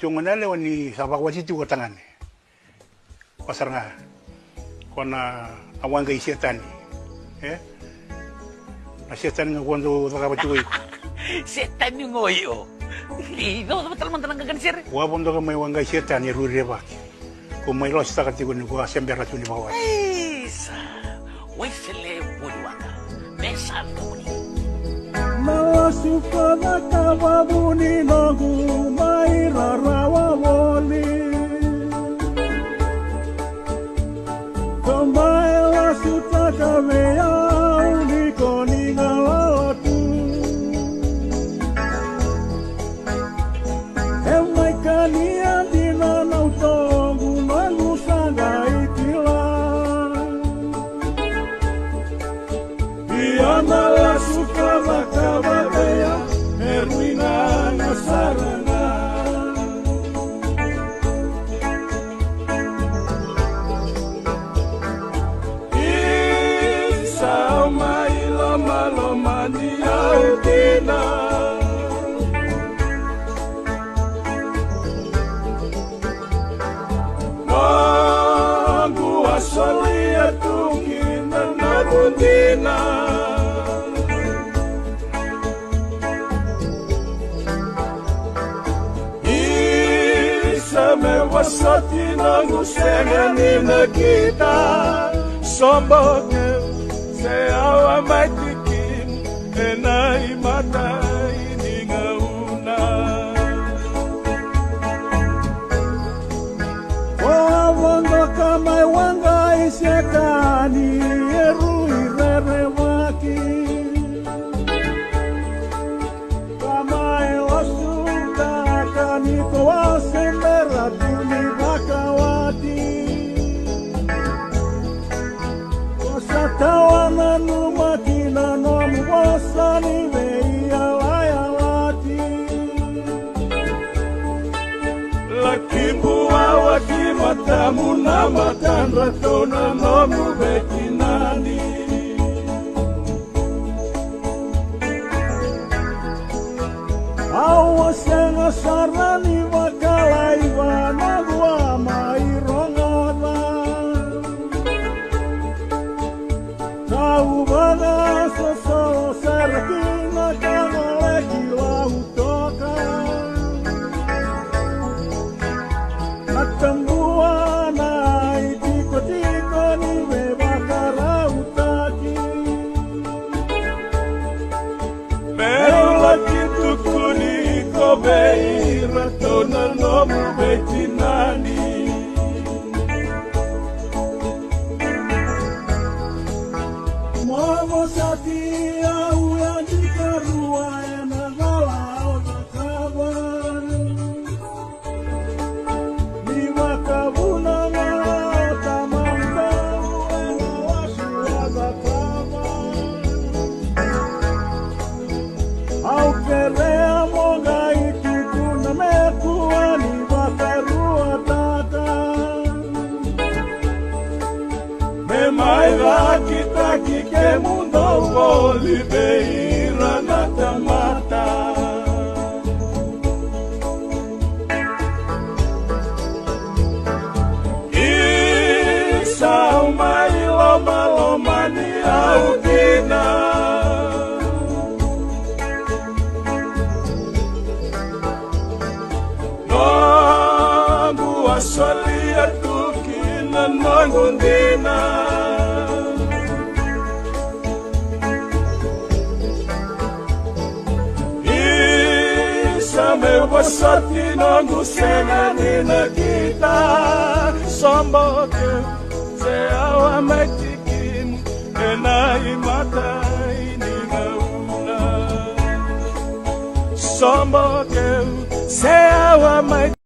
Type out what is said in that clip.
tiongona le wani sabawati tu tangane pasarnga kona awanga isetani na setan nga kwando takabati setan yung ngoyo ino betul man tanang gagan sir wa bondo ka may wanga setan ya rureba kung may los takati ko ni ko sembera tu ni bawa isa wesele wudwanga mesan ko ni Nawasuka nakawabuni nogu mairarawa woli Kamaela sutaka mea uniko ningalatu Emaikani andina nautongu nangusanga itila Iana la suka makabadaya Erwina nasarana Isa mailoma loma niautina Mangu asalia tukina narundina Wasati nangu senganina kita Somboke seawa maitikin Enai mata ini ngauna Wawango kamai wanga isyakani Erui rerewaki Kamai wasuka kaniko wasembera tuni bakawati Wasatawana numakina nomu wasani veia layawati Lakimbu awaki matamu na matandra tona nomu betinani Awasenga sarani wakalaiwa nagua mairongona Tau baga sosolo sarakina kanoleki lautoka Natambua na itiko-tiko niwe bakarautaki Meula kitukuni beira tona nomu betinani Momo satia uyandika rua ena galao nakabar Ni wakabuna ngata mambaru ena wasua bakabar Au kerea moga Maila kita kike mundo voli beira na tamata Isa mailoma loma ni autina Nongu asalia tukina nangundina Meu wasati nangu senganina kita Somboke seawa maitikin Enai mata ini ngauna Somboke seawa maitikin